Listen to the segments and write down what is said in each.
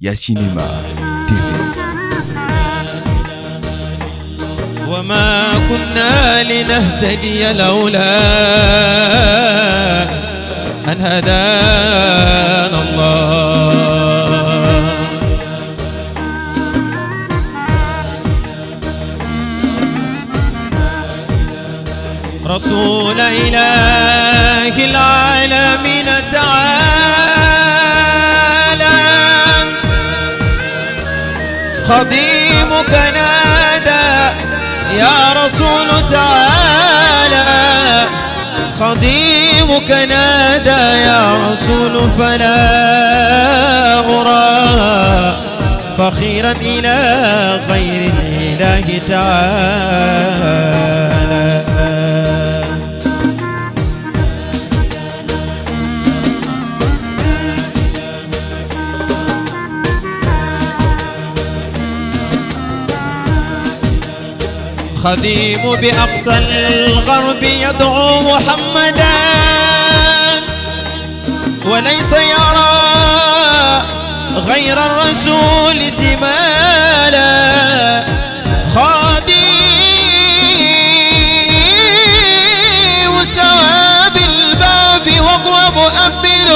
يا سينما تيفي. وما كنا لنهتدي لولا أن هدانا الله. رسول إله العالمين تعالى خديمك نادى يا رسول تعالى، خديمك نادى يا رسول فلا أرى فخيرا إلى غير الإله تعالى. خديم بأقصى الغرب يدعو محمدا وليس يرى غير الرسول سمالا. خديم سواب الباب وهو مؤمن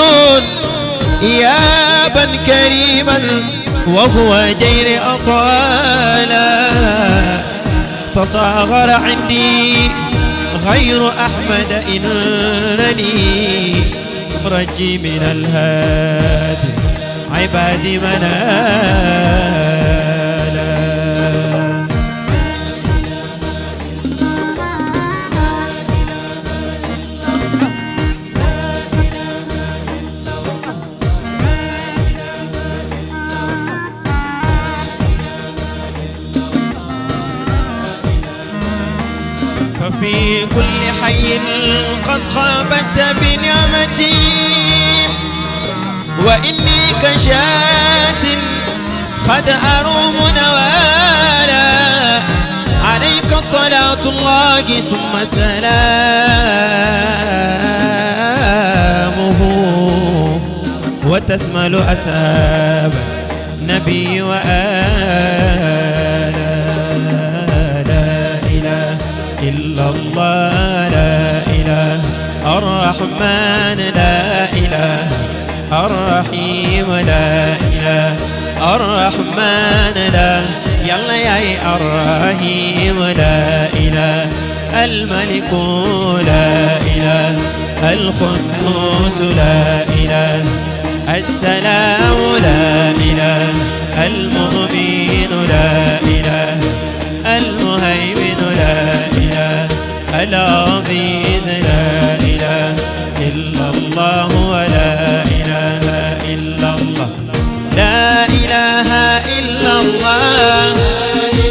يابا كريما وهو جير أطالا. تصاغر عندي غير أحمد إنني مرجي من الهادي عبادي منالا. ففي كل حي قد خابت بنعمتي وإني كشاس قد أروم نوالا. عليك صلاة الله ثم سلامه وتسمل أساب نبي وآلا. إلا الله لا إله الرحمن لا إله الرحيم لا إله الرحمن لا يلا يا الرحيم لا إله الملك لا إله القدوس لا إله السلام لا إله المؤمن لا إله المهيمن لا إله العزيز لا إله إلا الله ولا إله إلا الله لا إله إلا الله لا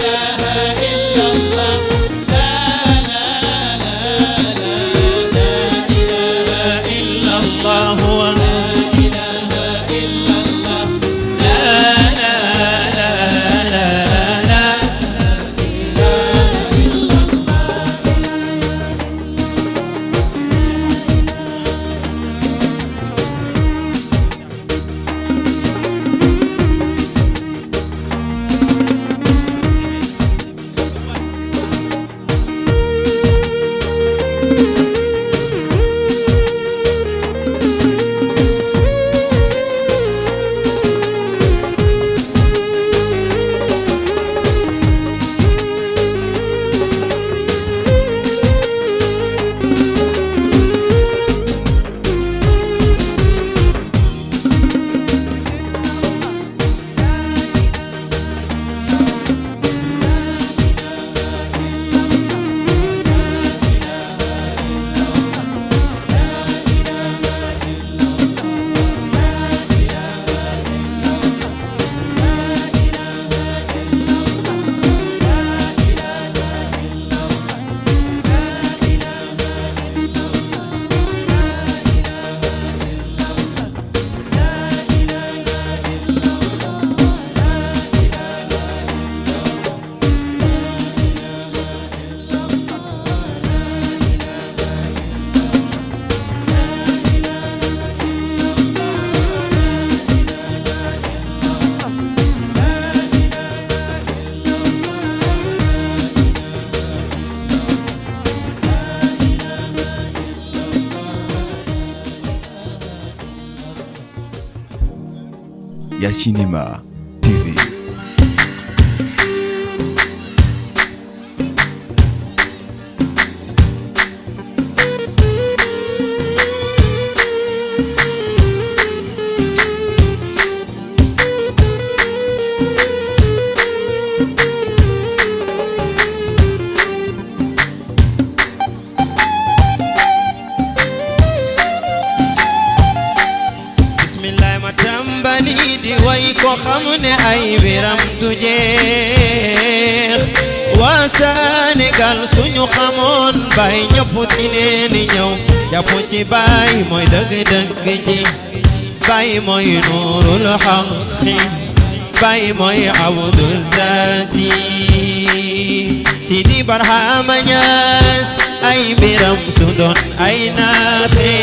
Ya Cinéma TV. way ko xam ne ay biram du jeex waa Sénégal suñu xamoon bay ñëpp dina ni ñëw jàpp ci bay mooy dëgg-dëgg ji bay mooy nuurul xaqi bay mooy abdu zaati Sidi Barhama Ñas ay biram su doon ay naaxe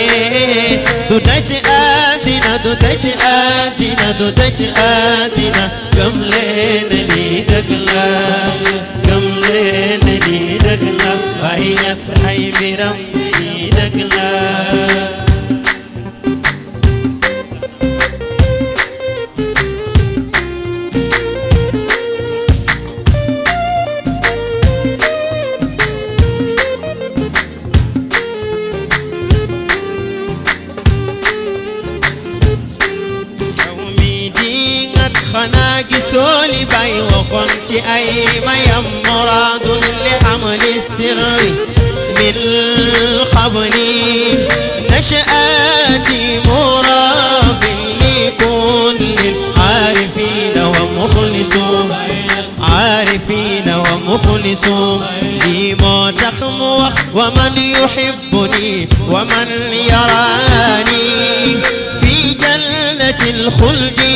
du daj àddina du daj àddina du daj àddina gëm leen ni dëgg la gëm leen ni dëgg la Baay Ñas ay biram ni dëgg la xanaa gisoo li Baay waxoon ci ay mayam muraadun li amali sirri min qabli nashaati muraabin li kulli aarifiina wa muxlisun aarifiina wa muxlisun lii moo tax mu wax wa man yuhibbuni wa man yaraani fi jannati al-xuldi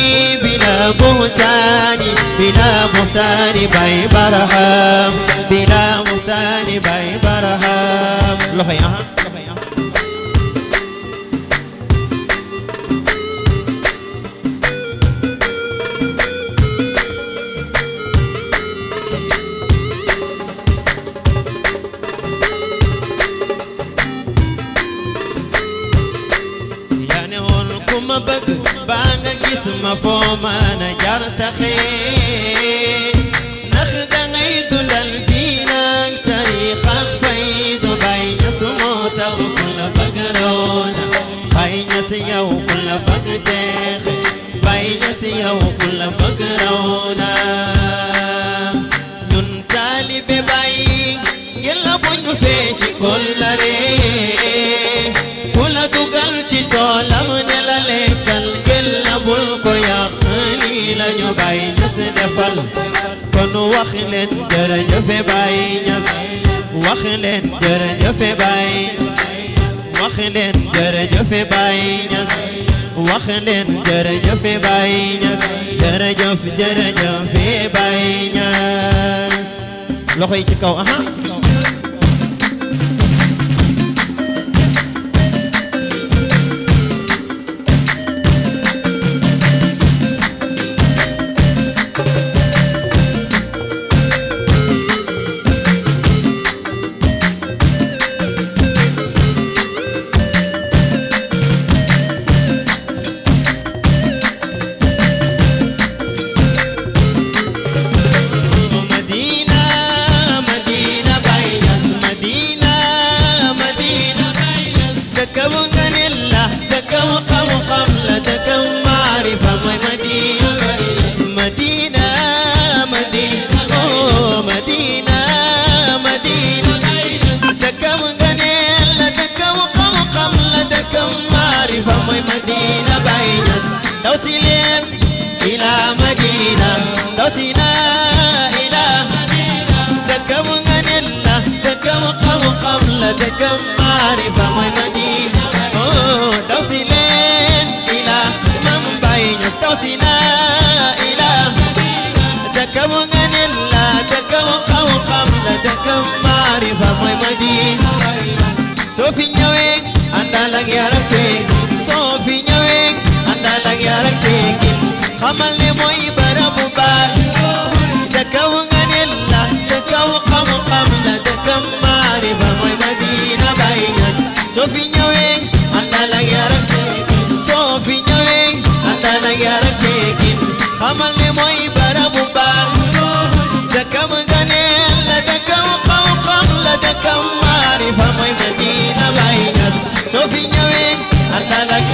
بلا بهتان بلا بهتان باي برهام بلا بهتان باي برهام لخي يعني هونكم بق بانغ ما فوما نجار تخي نخدا غيد للجينا تاريخك فايد باين سموت وكل بقرونا باين سيو كل بقدخ باين سيو كل بقرونا ننتالي بباين يلا بنو فيجي كل ري كل دوغل تطول من لليكال bul ko yàq lii la ñu Baay Ñas defal kon wax leen jërëjëf Baay Ñas wax leen jërëjëf Baay wax leen jërëjëf Baay Ñas wax leen jërëjëf Baay Ñas jërëjëf jërëjëf Baay Ñas loxo yi ci kaw aha دكم معرفة موي مدينة توصيلين إلى من Baay Ñas توصينا إلى دكم غنلا دكم قم دكم معرفة موي مدينة سوفي نيوين عندك يا ركتي سوفي نيوين عندك يا ركتي خمل لي موي برابو بار دكم غنلا دكم قم دكم معرفة موي مدينة Baay Ñas Sofi ñëwee àndal ak yar ak teggin Sofi ñëwee àndal ak yar ak teggin xamal ne mooy barabu baax dëkkam ganeel la dëkkam xam-xam la dëkkam maarifa mooy Medina Baye Niass soo fi ñëwee àndal ak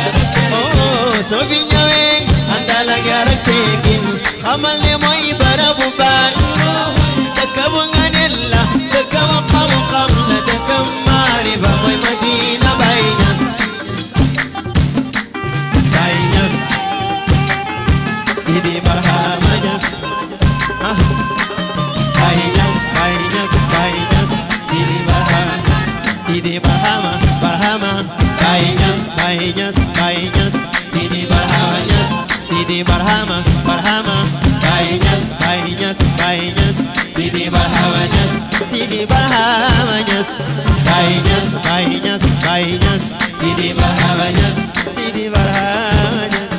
soo fi ñëwee àndal ak yar ak teggin xamal ne mooy barabu baax dëkkam ganeel la dëkkam xam-xam la dëkkam maarifa mooy Medina Baye Niass Baye Niass Sidi Barhama Niass Baye Niass Baye Niass Baye Niass Sidi Barhama Sidi Barhama Barhama Baye Niass Baye Niass Baye Niass Sidi Barhama Niass Sidi Barhama Barhama Baye Niass Baye Niass Baye Niass Sidi Barhama Niass Sidi Barhama Niass Baye Niass Baye Niass Baye Niass Sidi Barhama Niass Sidi Barhama Niass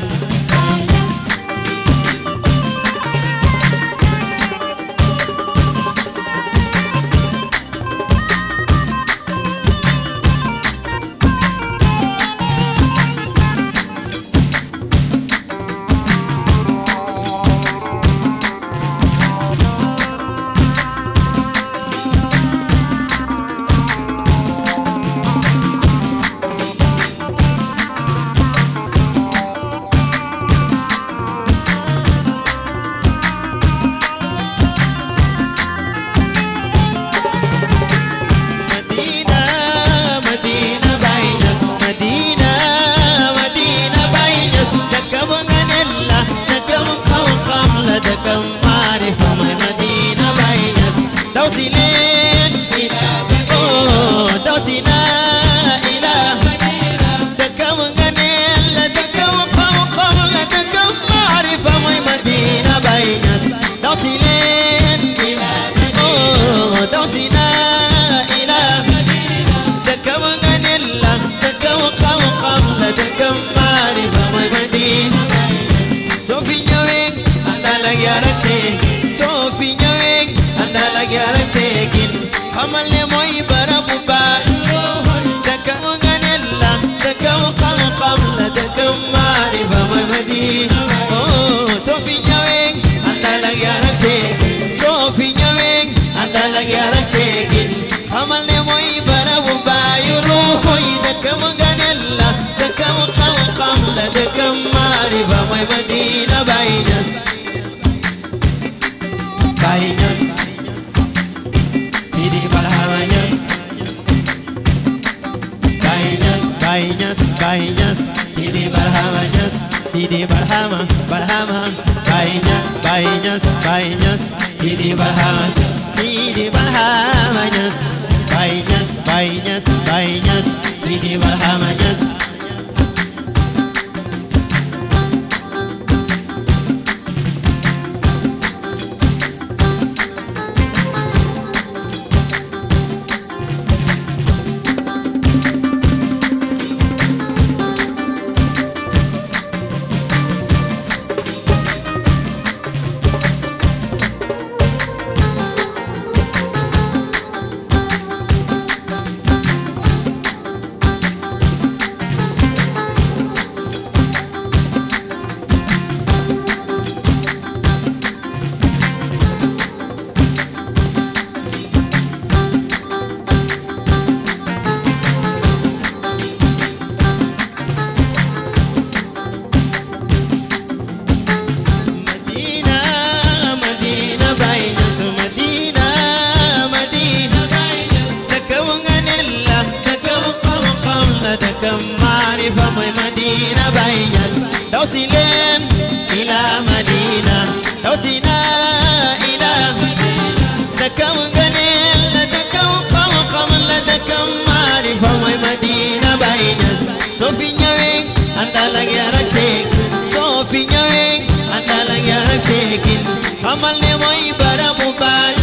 xamal ne mooy barabu baax dëkkam ganeel la dëkkam xam-xam la dëkkam maarifa mooy Madina soo fi ñëwee àndal ak yar ak teggin soo fi ñëwee àndal ak yar ak teggin xamal ne mooy barabu baax yu ruuxu yi dëkkam ganeel la dëkkam xam-xam la dëkkam maarifa mooy Madina Baye Niass Baye Niass Sidi Barhama Niass Baye Niass Baye Niass Baye Niass Sidi Barhama Niass Sidi Barhama Barhama Baye Niass Baye Niass Baye Niass Sidi Barhama Sidi Barhama Niass Baye Niass Baye Niass Baye Niass Sidi Barhama Niass توصيلين إلى مدينة توصينا إلى دكم قنيل لدكم قوقم لدكم معرفة ومدينة Baye Niass صوفي نيوين أنت لك يا رتيك صوفي نيوين أنت لك يا رتيك خمالي موي برامو باي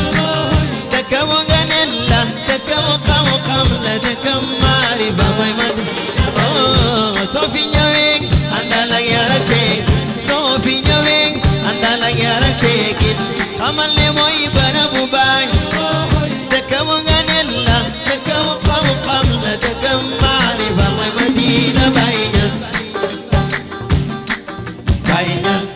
دكم قنيل لدكم قوقم لدكم معرفة ومدينة صوفي نيوين أنت لك يا رتيك صوفي نيوين أنت لك يا رتيك خمالي موي برامو باي دكم قنيل لدكم قوقم لدكم معرفة ومدينة Baye Niass Baye Niass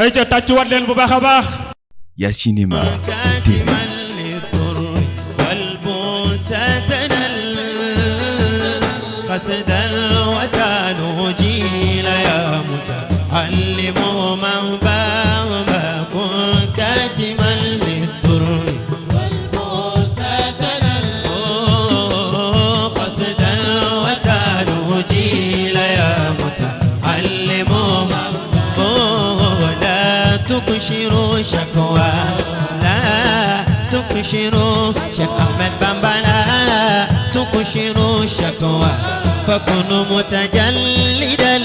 ay ca tàccuwaat leen bu baax a baax. Ya Cinéma TV. قصد الوتان جيل يا متعلم من باب كن كاتما للضر قصد الوتان جيل يا متعلم لا تكشروا شكوى لا تكشروا شيخ أحمد بامبا لا تكشروا شكوى فكن متجلدا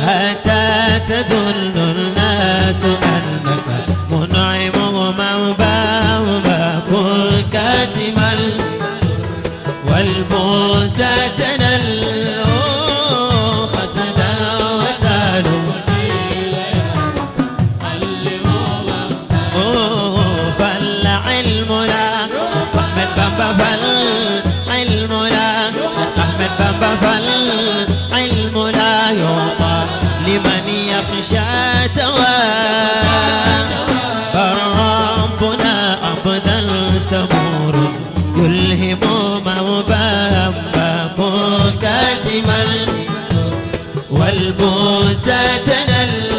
حتى تظن الناس أنك منعم من باب كن كاتما والبوسى تنل خسد الوتان فالعلم لا أحمد بامبا فالعلم لا أحمد بامبا فالعلم لا يعطى لمن يخشى تواه فربنا أبدا صبور يلهم من بامبا كن كاتما والبوسى تنل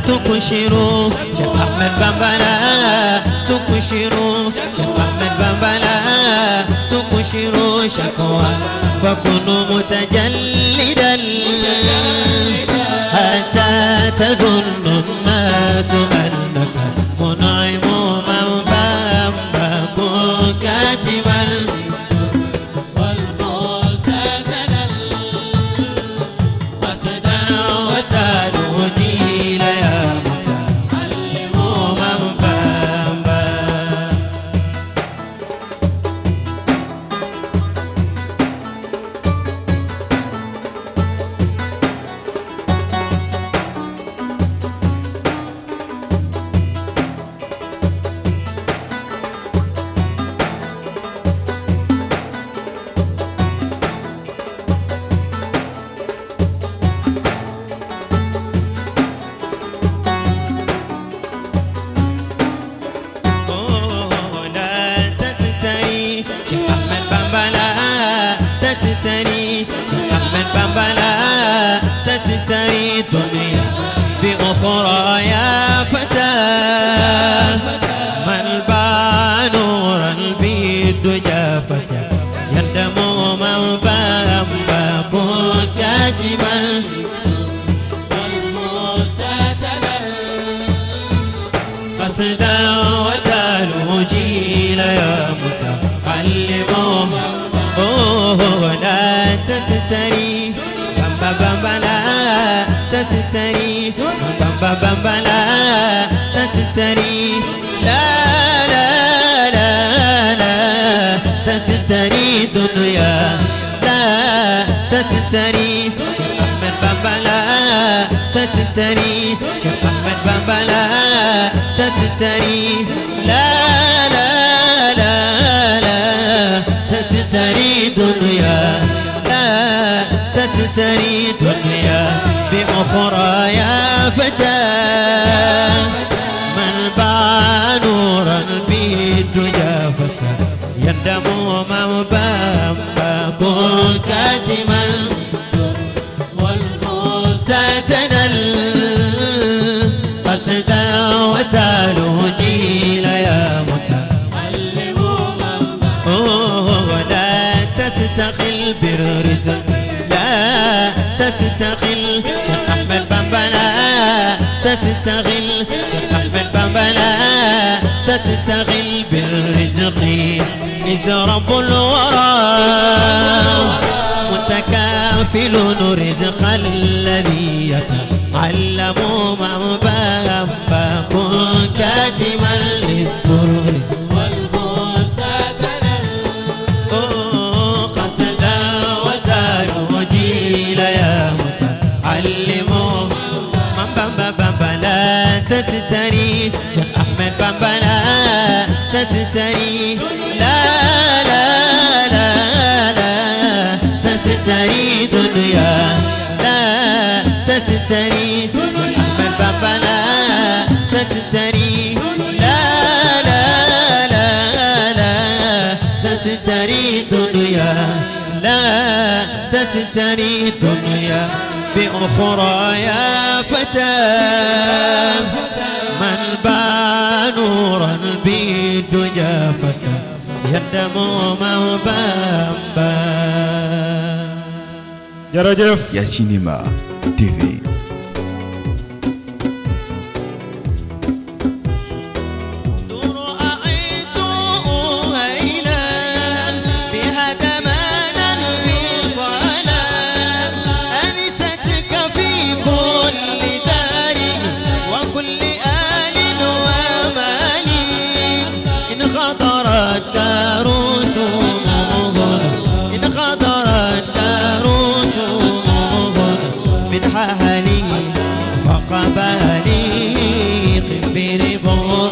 تكشروا شيخ أحمد بامبا لا تكشروا شيخ أحمد بامبا لا تكشروا شكوى فكونوا متجلدا حتى تظن الناس أنك منعم من بامبا كن كاتما تستري دنيا بأخرى يا فتى من باع نورا بالدجى فسى يندم من بامبا كن كاتما قصد الوتان جيل يا متعلم لا تستري بامبا بامبا لا تستري بامبا بامبا لا تستري لا لا لا لا تستري دنيا لا تستري شيخ أحمد بامبا لا تستري شيخ أحمد بامبا لا تستري لا لا لا لا تستري دنيا لا تستري دنيا بأخرى يا فتى من باع نورا بالدجى فسى يندم من بامبا كن كاتما والبوسى تنل قصد وتالو جيل يا متعلم ولا تستقل بالرزق لا تستغل شيخ أحمد بامبا لا تستغل شيخ أحمد بامبا لا تستغل بالرزق إذ رب الورى متكافل رزق الذي يتعلم من بامبا كن كاتما للضر يا متعلم من بامبا بامبا لا تستغل تستري شيخ أحمد بامبا لا تستري لا لا لا لا تستري دنيا لا تستري شيخ أحمد بامبا لا تستري لا لا لا لا تستري دنيا لا تستري دنيا بأخرى يا فتى من باع نورا بالدجى فسى يندم موبابا. jërëjëf Yasinima TV. فقبالي بربوع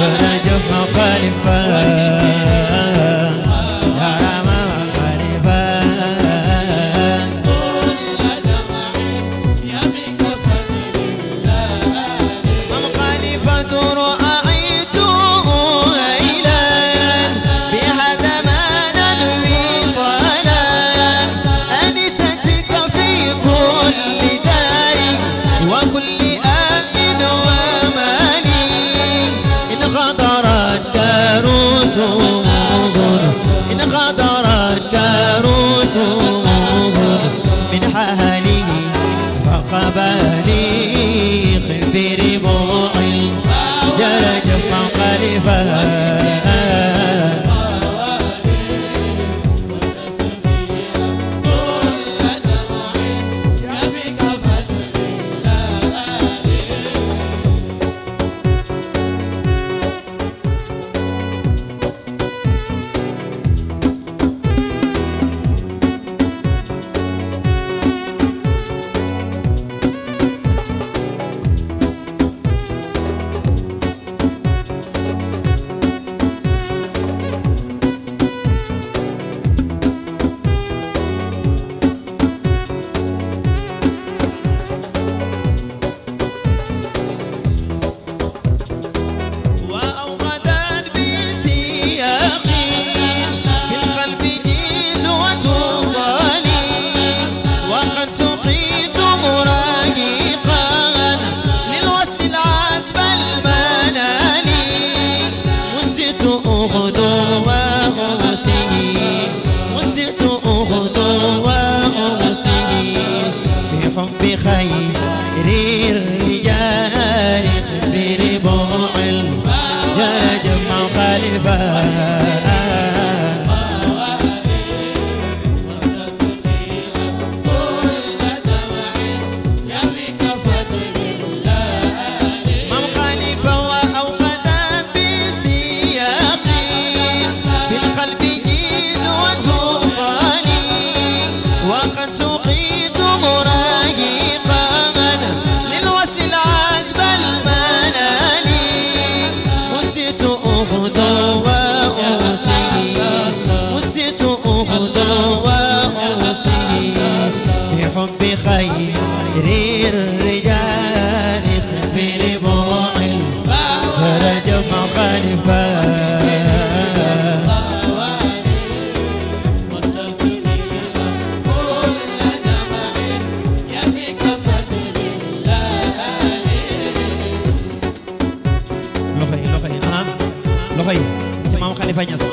ورجف خلفا يا رمى خلفا من خلفة رأيت هيلا بهدمان وصالا أنستك في كل وكل آمن ومالي إن غدرت كروس إن غدرت كروس من حالي فقبالي خبر بوع جلج منقلبا خير الرجال خبر بوع الجلج مع خلفا خير الرجال خبر بوع الجلج مع خلفا loxoy ci maam Khalifa Niass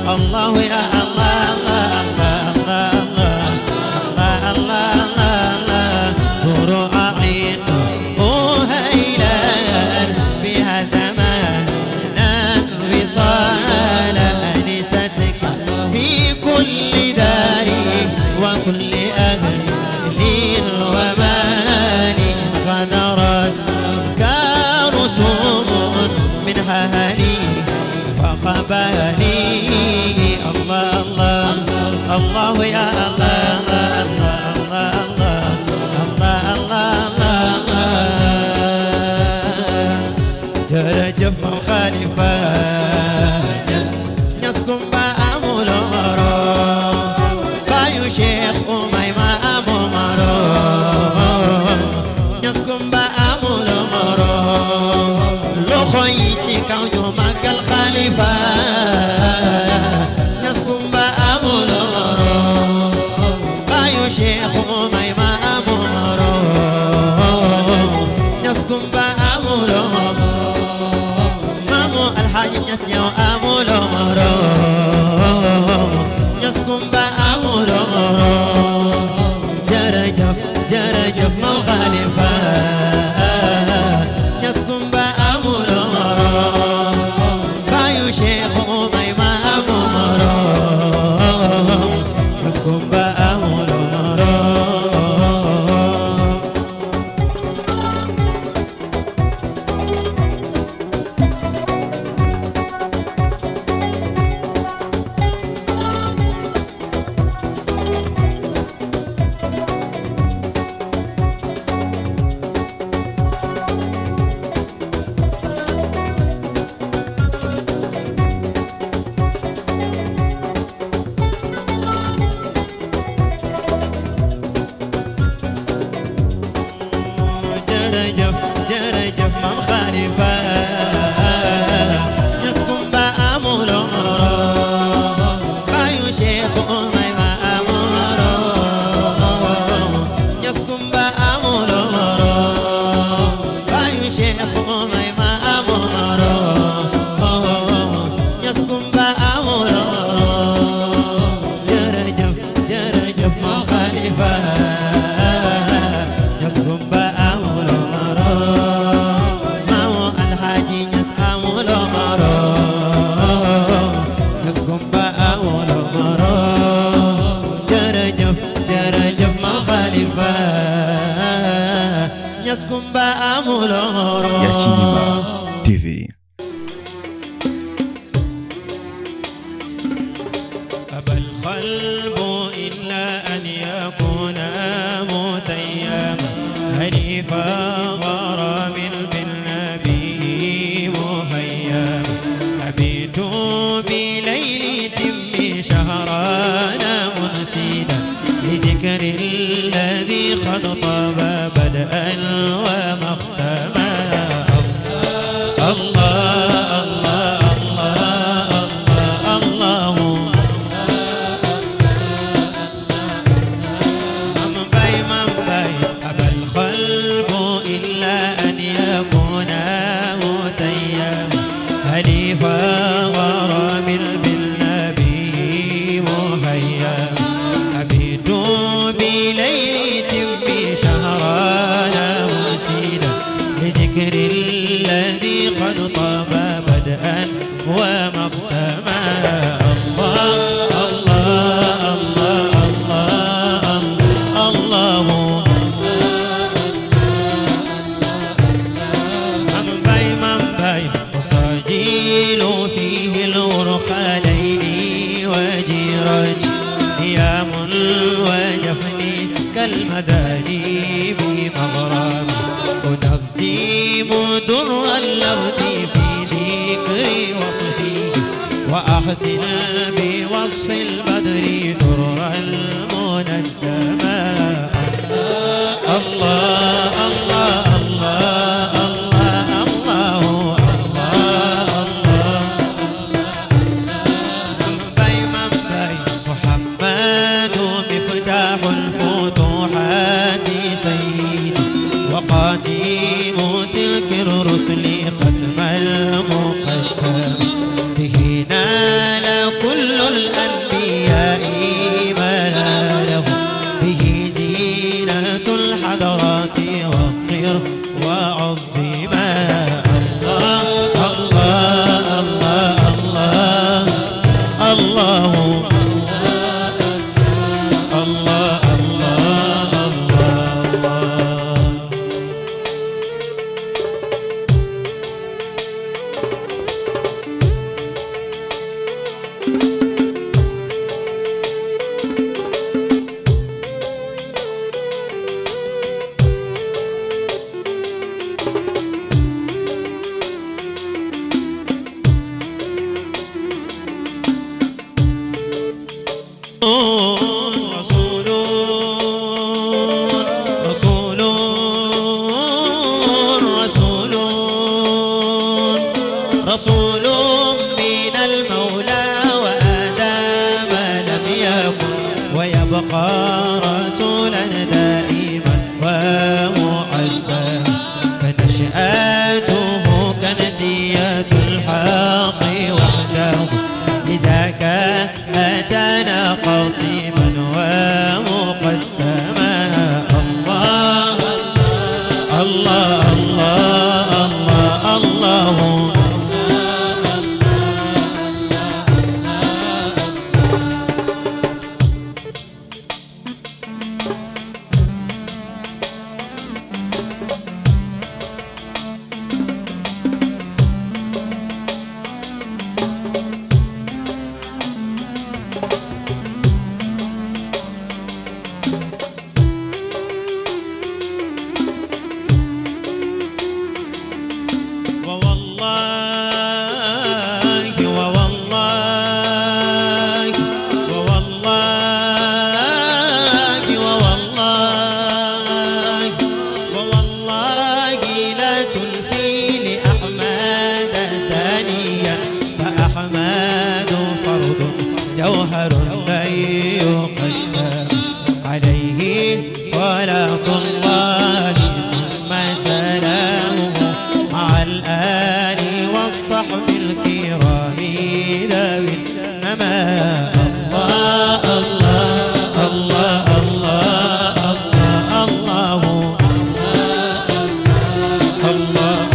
الله يا الله الحالي فقباني الله الله الله يا الله الله الله الله الله الله جرجف مخالفة نسكن بأمول مرو بايو شيخ أمي ما أمو مرو نسكن بأمول مرو لو خويتي كونو مك الخليفة نسكن بأمول مرو بايو شيخ أمي ما أمو مرو نسكن بأمول مرو الحاج نسيو أمول مرو نسكن بأمول مرو جرجف مو خليفة نسكن بأمول مرو بايو شيخ أمي ما أمو مرو نسكن بأمول مرو جرجف من خليفة يسكن بأمول مرو بايو شيخ أمي ما أمو يسكن بأمول مرو بايو شيخ أمي ما أمو يسكن بأمول مرو جرجف من خليفة يسكن بأمول يسكن بأمول يا سينما تيفي. أبى القلب إلا أن يكون متيما هنيفا غرام بالنبي مهيما أبيت بليل تم شهرانا منسيدا لذكر الذي قد طاب بدءا ومختما الله الله الله الله من باي أبى القلب إلا أن يكون متيما هنيفا غرام بالنبي مهيما أبيت بليل تم شهرانا مسيدا لذكر الذي قد طاب بدءا ومختما الله الله الله الله الله من باي وسجيل فيه الورقة ليلي وجيرج نيام وجفني كالمذاني بمغرب أنظم در اللوث في ذكري وصفي وأحسن بوصف البدر در المنسما الله الله الله الله الله محمد مفتاح الفتوحات سيدي وقاتيم سلك الرسل قتم المقدم به نال كل الأنبياء مناله به من المولى وآدم لم يكن ويبقى رسولا دائما ومعزا فنشأته كنزية الحق وحده إذا كان أتانا قصيما ومقسما الله الله الله الله جوهر لا يقسم عليه صلاة الله ثم سلامه مع الآل والصحب الكرام ذوي النماء الله الله الله الله الله الله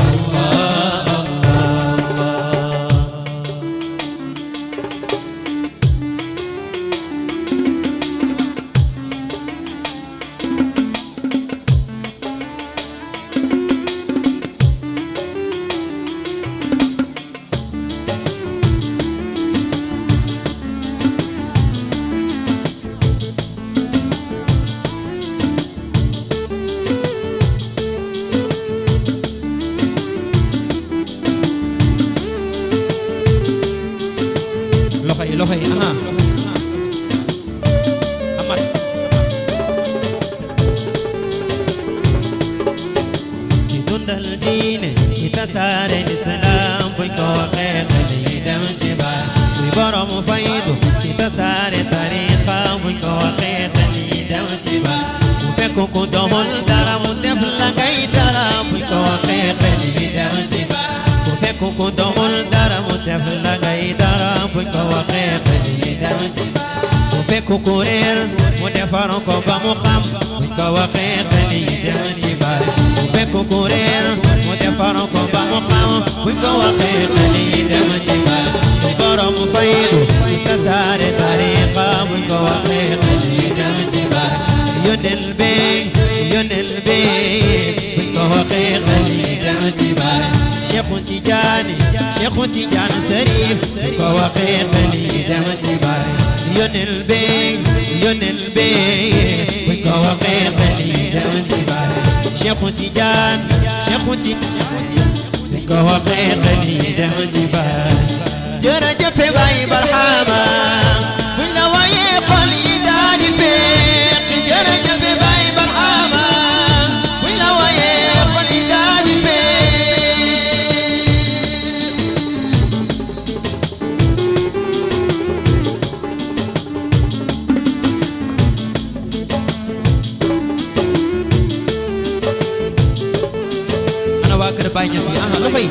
loxo yi aha amat ci dundal diine ci tasaare lislaam buñ ko waxee xel yi dem ci baay kuy borom faydu ci tasaare tariixa buñ ko waxee xel yi dem ci baay bu fekk ku doxul dara mu def la ngay dara buñ ko waxee xel yi dem ci baay bu fekk ku doxul dara mu def la ngay dara buñ ko waxee xel yi dem ci baay bu fekk ku réer mu defar ko ba mu xam buñ ko waxee xel yi dem ci baay bu fekk ku réer mu defar ko ba mu xam buñ ko waxee xel yi dem ci baay bu borom faydu ci tasaare tariixa buñ ko waxee xel yi dem ci baay yónneel bee buñ ko waxee xel yi dem ci baay Cheikhu Tijaani Sariif buñ ko waxee xel yi dem ci baay yónneel bee buñ ko waxee xel yi dem ci baay Cheikhu Tijaani buñ ko waxee xel yi dem ci baay jërëjëf Baay Barhama buñ la wayee xol yi daal di feex jërëjëf Baay Barhama buñ la wayee xol yi daal di feex ana waa kër Baay Ñas yi aha loxo yi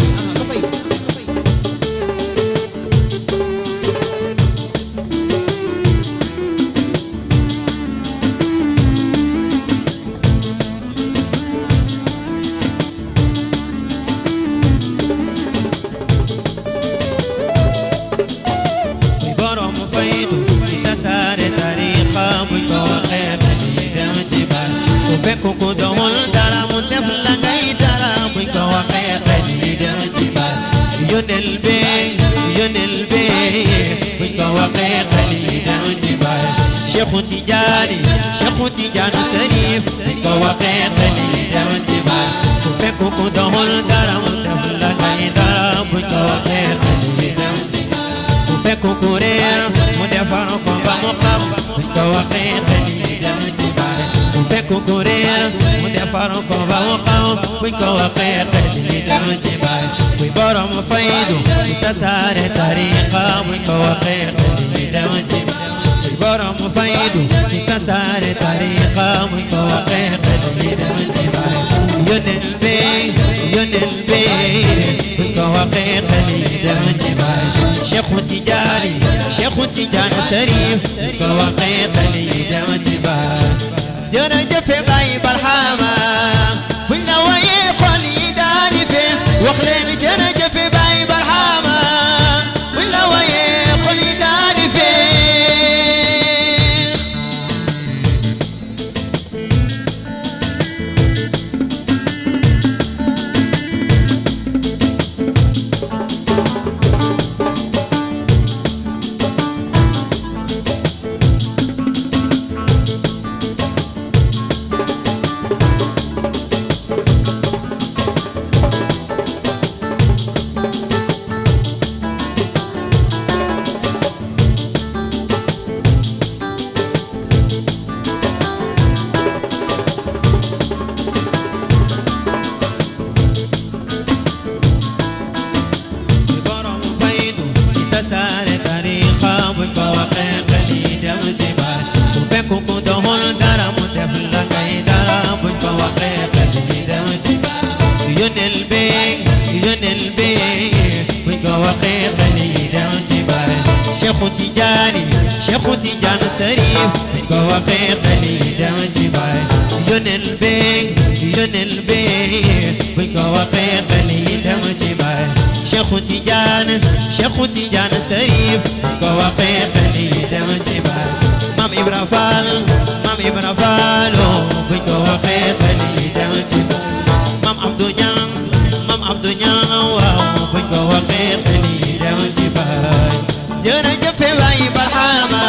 ku doxul dara mu def la ngay dara buñ ko waxee xel yi dem ci baay yónneel bee buñ ko waxee xel yi dem ci baay Cheikhu Tijaani Sariif buñ ko waxee xel yi dem ci baay ku fekk ku doxul dara mu def la ngay dara buñ ko waxee xel yi dem ci baay ku fekk ku réer mu defar ko ba mu xam buñ ko waxee xel yi dem ci baay ku fekk ku réer mu defar ko ba mu xam buñ ko waxee xel yi dem ci baay borom faydu tasaare tariqa buñ ko waxee xel yi dem ci borom faydu tasaare tariqa buñ ko waxee xel yi dem ci yonel be buñ ko waxee xel yi dem ci Cheikhu Tidiane Sarif buñ ko waxee xel yi dem ci jërëjëf Baye Barhama buñ la wayee xol yi daal di fee wax leen jërëjëf Baye Barhama buñ la wayee xol yi daal di fee tasaare tariqa buñ ko waxee xel yi dem ci baay ku fekk ku doxul dara mu def la ngay dara buñ ko waxee xel yi dem ci baay yonel be buñ ko waxee xel yi dem ci baay Cheikhu Tidiane Sarif buñ ko waxee xel yi dem ci baay yonel be buñ ko waxee xel yi dem ci baay Cheikhu Tidiane Sarif buñ ko waxee xel yi dem ci baay Mam Ibra Fall buñ ko waxee xel yi dem ci baay Mam Abdou Niang waaw buñ ko waxee xel yi dem ci baay jërëjëf Baye Barhama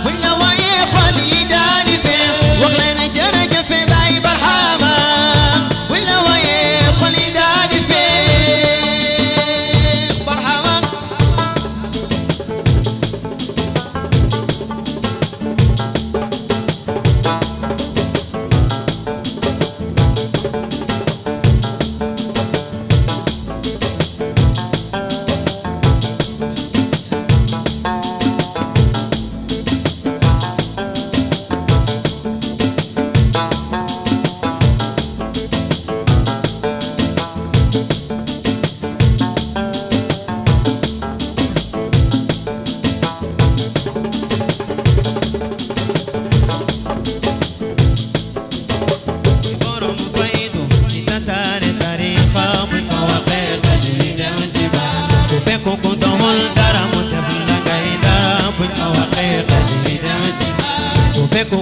buñ la wayee xol yi daal di fee wax leen jërëjëf Baye Barhama buñ la wayee xol yi daal di fee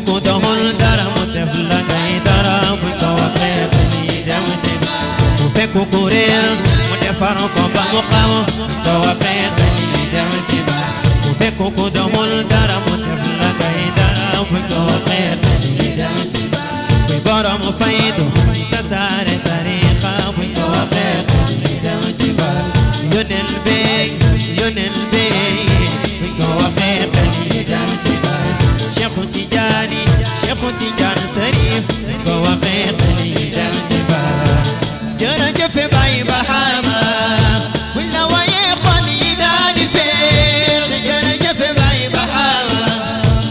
ku doxul dara mu def la ngay dara buñ ko waxee xel yi dem ci ku fekk ku réer mu defar ko ba mu xam buñ ko waxee xel yi dem ci ku fekk ku doxul dara mu def la ngay dara buñ ko waxee xel yi dem ci kuy borom faydu tasaare tariqa buñ ko waxee xel yi dem ci yonel be buñ ko waxee xel yi dem ci Cheikhu Tidiane Sarif buñ ko waxee xel yi dem ci jërëjëf Baye Barhama buñ la wayee xol yi daal di feex jërëjëf Baye Barhama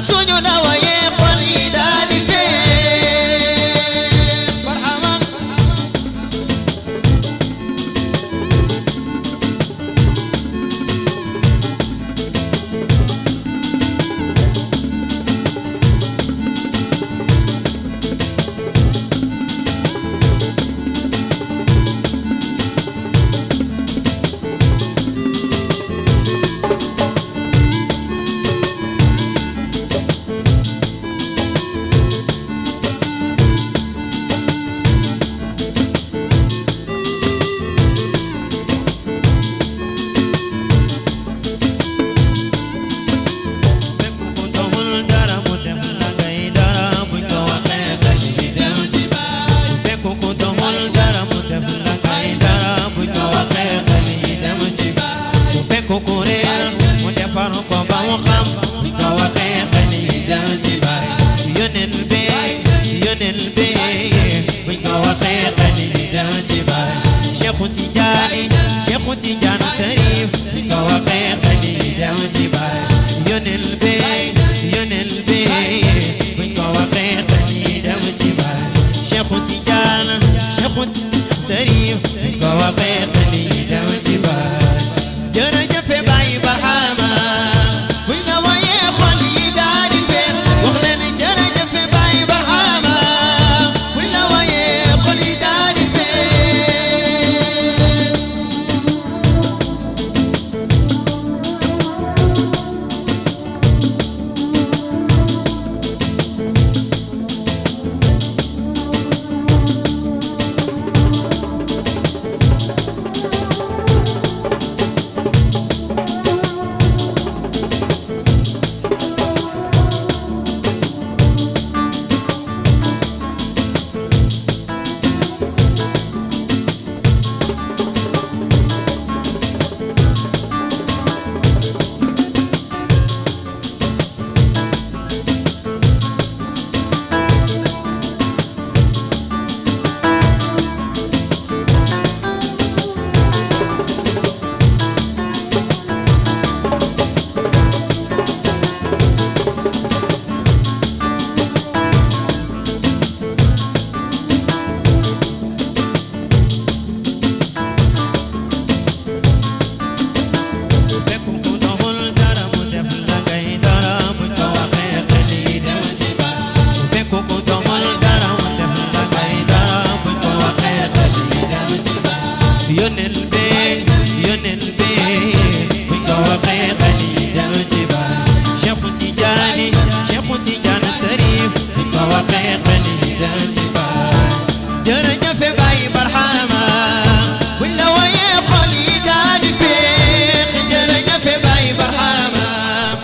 suñu la wayee xol yi daal di feex Barhama Tidiane Sarif buñ ko waxee xel yi dem ci baay yonel bee buñ ko waxee xel yi dem ci baay Cheikhu Tidiane Sarif buñ ko waxee xel yi dem ci baay jërëjëf Baay Barhama buñ la wooyee xol yi daal di feex wax leen jërëjëf Baay Barhama buñ la wooyee xol yi daal di feex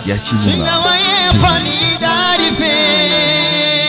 Yacinima suñ la wooyee xol yi